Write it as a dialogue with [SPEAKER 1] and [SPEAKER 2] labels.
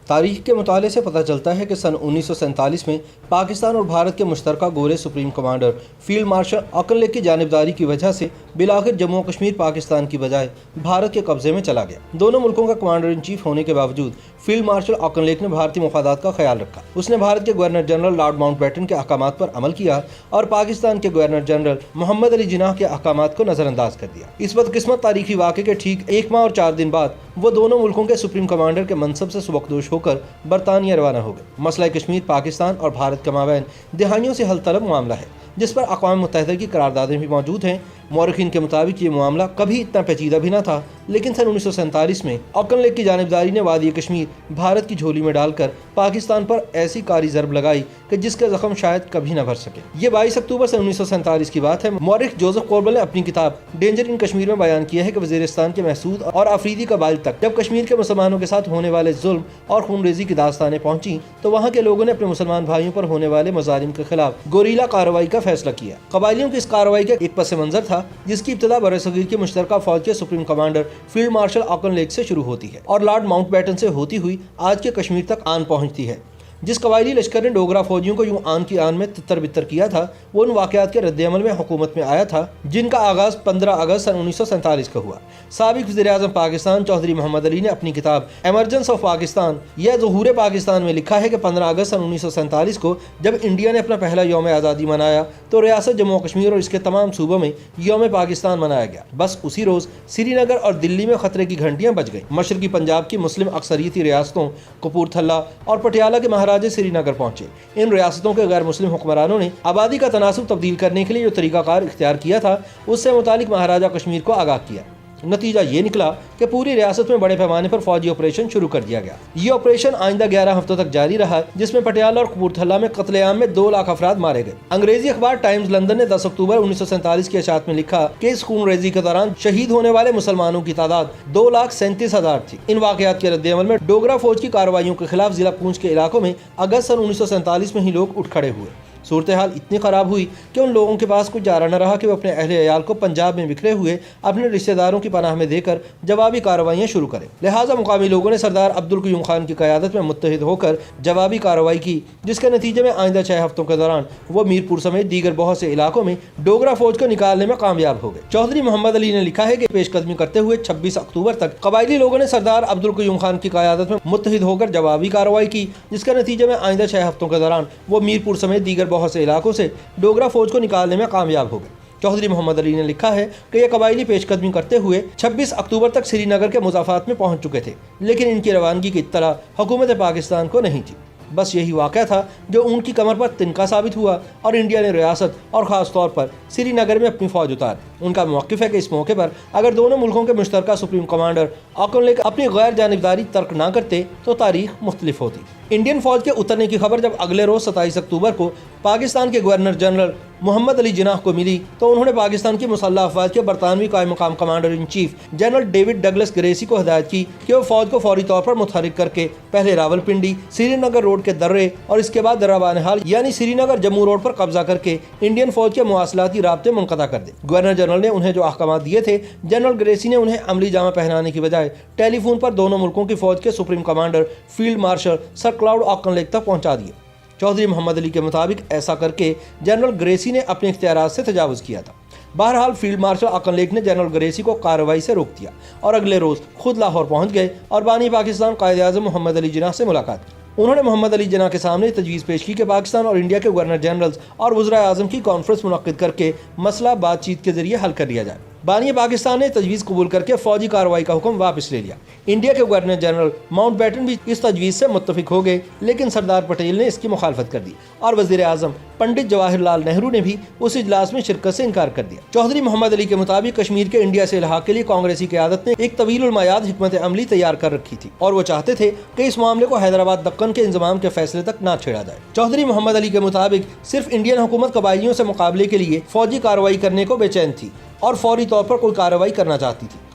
[SPEAKER 1] تاریخ کے مطالعے سے پتہ چلتا ہے کہ سن 1947 میں پاکستان اور بھارت کے مشترکہ گورے supreme commander field marshal Auchinleck کی جانبداری کی وجہ سے بالآخر جموں و کشمیر پاکستان کی بجائے بھارت کے قبضے میں چلا گیا۔ دونوں ملکوں کا کمانڈر ان چیف ہونے کے باوجود فیلڈ مارشل آکن لیگ نے بھارتی مفادات کا خیال رکھا۔ اس نے بھارت کے governor general Lord Mountbatten کے احکامات پر عمل کیا اور پاکستان کے گورنر جنرل محمد علی جناح کے احکامات کو نظر انداز کر دیا۔ اس بدقسمت تاریخی واقعے کے ٹھیک 1 ماہ اور 4 دن بعد وہ دونوں ملکوں کے سپریم کمانڈر کے منصب سے سبکدوش ہو کر برطانیہ روانہ ہو گئے۔ مسئلہ کشمیر پاکستان اور بھارت کے مابین دہائیوں سے حل طلب معاملہ ہے، جس پر اقوام متحدہ کی قراردادیں بھی موجود ہیں۔ مورخین کے مطابق یہ معاملہ کبھی اتنا پیچیدہ بھی نہ تھا، لیکن سن 1947 میں آکن لیگ کی جانبداری نے وادی کشمیر بھارت کی جھولی میں ڈال کر پاکستان پر ایسی کاری ضرب لگائی کہ جس کا زخم شاید کبھی نہ بھر سکے۔ یہ 22 اکتوبر سن 1947 کی بات ہے۔ مورخ جوزف کوربل نے اپنی کتاب ڈینجر ان کشمیر میں بیان کیا ہے کہ وزیرستان کے محسود اور آفریدی قبائل تک جب کشمیر کے مسلمانوں کے ساتھ ہونے والے ظلم اور خون ریزی کی داستانیں پہنچی تو وہاں کے لوگوں نے اپنے مسلمان بھائیوں پر ہونے والے مظالم کے خلاف گوریلا کارروائی کا فیصلہ کیا۔ قبائلیوں کی اس کارروائی کا ایک پس منظر تھا جس کی ابتدا برصغیر کی مشترکہ فوج کے supreme commander field marshal Auchinleck سے شروع ہوتی ہے اور لارڈ ماؤنٹ بیٹن سے ہوتی ہوئی آج کے کشمیر تک آن پہنچتی ہے۔ جس قبائلی لشکر نے ڈوگرا فوجیوں کو یوں آن کی آن میں تتر بتر کیا تھا، وہ ان واقعات کے رد عمل میں حکومت میں آیا تھا جن کا آغاز 15 اگست سن 1947 کا ہوا۔ سابق وزیر اعظم پاکستان چودھری محمد علی نے اپنی کتاب ایمرجنس آف پاکستان یا ظہور پاکستان میں لکھا ہے کہ 15 اگست سن 1947 کو جب انڈیا نے اپنا پہلا یوم آزادی منایا تو ریاست جموں و کشمیر اور اس کے تمام صوبوں میں یوم پاکستان منایا گیا۔ بس اسی روز سری نگر اور دلی میں خطرے کی گھنٹیاں بج گئیں۔ مشرقی پنجاب کی مسلم اکثریتی ریاستوں کپورتھلا اور پٹیالہ کے مہاراجے سری نگر پہنچے۔ ان ریاستوں کے غیر مسلم حکمرانوں نے آبادی کا تناسب تبدیل کرنے کے لیے جو طریقہ کار اختیار کیا تھا اس سے متعلق مہاراجہ کشمیر کو آگاہ کیا۔ نتیجہ یہ نکلا کہ پوری ریاست میں بڑے پیمانے پر فوجی آپریشن شروع کر دیا گیا۔ یہ آپریشن آئندہ 11 ہفتوں تک جاری رہا، جس میں پٹیالہ اور کپورتھلا میں قتل عام میں 2 لاکھ افراد مارے گئے۔ انگریزی اخبار ٹائمز لندن نے 10 اکتوبر 1947 کی اشاعت میں لکھا کہ اس خون ریزی کے دوران شہید ہونے والے مسلمانوں کی تعداد 2,37,000 تھی۔ ان واقعات کے رد عمل میں ڈوگرا فوج کی کارروائیوں کے خلاف ضلع پونچھ کے علاقوں میں اگست سن 1947 میں ہی لوگ اٹھ کھڑے ہوئے۔ صورتحال اتنی خراب ہوئی کہ ان لوگوں کے پاس کچھ چارہ نہ رہا کہ وہ اپنے اہل عیال کو پنجاب میں بکھرے ہوئے اپنے رشتہ داروں کی پناہ میں دے کر جوابی کارروائیاں شروع کریں۔ لہٰذا مقامی لوگوں نے سردار عبدالقیوم خان کی قیادت میں متحد ہو کر جوابی کارروائی کی، جس کے نتیجے میں آئندہ 6 ہفتوں کے دوران وہ میرپور سمیت دیگر بہت سے علاقوں میں ڈوگرا فوج کو نکالنے میں کامیاب ہو گئے۔ چودھری محمد علی نے لکھا ہے کہ پیش قدمی کرتے ہوئے 26 اکتوبر تک قبائلی لوگوں نے سردار عبدالقیوم خان کی قیادت میں متحد ہو کر جوابی کارروائی کی، جس کے نتیجے میں آئندہ 6 ہفتوں کے دوران وہ میرپور سمیت دیگر بہت سے علاقوں سے ڈوگرا فوج کو نکالنے میں کامیاب ہو گئے۔ چودھری محمد علی نے لکھا ہے کہ یہ قبائلی پیش قدمی کرتے ہوئے 26 اکتوبر تک سری نگر کے مضافات میں پہنچ چکے تھے، لیکن ان کی روانگی کی اطلاع حکومت پاکستان کو نہیں تھی۔ بس یہی واقعہ تھا جو ان کی کمر پر تنکا ثابت ہوا اور انڈیا نے ریاست اور خاص طور پر سری نگر میں اپنی فوج اتار۔ ان کا موقف ہے کہ اس موقع پر اگر دونوں ملکوں کے مشترکہ سپریم کمانڈر آکن لیگ اپنی غیر جانبداری ترک نہ کرتے تو تاریخ مختلف ہوتی۔ انڈین فوج کے اترنے کی خبر جب اگلے روز 27 اکتوبر کو پاکستان کے گورنر جنرل محمد علی جناح کو ملی تو انہوں نے پاکستان کی مسلح افواج کے برطانوی قائم مقام commander in chief general David Douglas Gracey کو ہدایت کی کہ وہ فوج کو فوری طور پر متحرک کر کے پہلے راولپنڈی سری نگر روڈ کے درے اور اس کے بعد درہ بانہال یعنی سری نگر جموں روڈ پر قبضہ کر کے انڈین فوج کے مواصلاتی رابطے منقطع کر دے۔ گورنر جنرل نے انہیں جو احکامات دیے تھے، جنرل گریسی نے انہیں عملی جامہ پہنانے کی بجائے ٹیلی فون پر دونوں ملکوں کی فوج کے سپریم کمانڈر فیلڈ مارشل سر کلاؤڈ آکن لیگ تک پہنچا دیے۔ چودھری محمد علی کے مطابق ایسا کر کے جنرل گریسی نے اپنے اختیارات سے تجاوز کیا تھا۔ بہرحال فیلڈ مارشل آکن لیگ نے جنرل گریسی کو کارروائی سے روک دیا اور اگلے روز خود لاہور پہنچ گئے اور بانی پاکستان قائد اعظم محمد علی جناح سے ملاقات کی۔ انہوں نے محمد علی جناح کے سامنے تجویز پیش کی کہ پاکستان اور انڈیا کے گورنر جنرلز اور وزرائے اعظم کی کانفرنس منعقد کر کے مسئلہ بات چیت کے ذریعے حل کر لیا جائے۔ بانی پاکستان نے تجویز قبول کر کے فوجی کارروائی کا حکم واپس لے لیا۔ انڈیا کے گورنر جنرل ماؤنٹ بیٹن بھی اس تجویز سے متفق ہو گئے، لیکن سردار پٹیل نے اس کی مخالفت کر دی اور وزیر اعظم پنڈت جواہر لال نہرو نے بھی اس اجلاس میں شرکت سے انکار کر دیا۔ چودھری محمد علی کے مطابق کشمیر کے انڈیا سے الحاق کے لیے کانگریسی قیادت نے ایک طویل المیعاد حکمت عملی تیار کر رکھی تھی اور وہ چاہتے تھے کہ اس معاملے کو حیدرآباد دکن کے انضمام کے فیصلے تک نہ چھیڑا جائے۔ چودھری محمد علی کے مطابق صرف انڈین حکومت قبائلیوں سے مقابلے کے لیے فوجی کارروائی کرنے کو بے چین تھی اور فوری طور پر کوئی کارروائی کرنا چاہتی تھی۔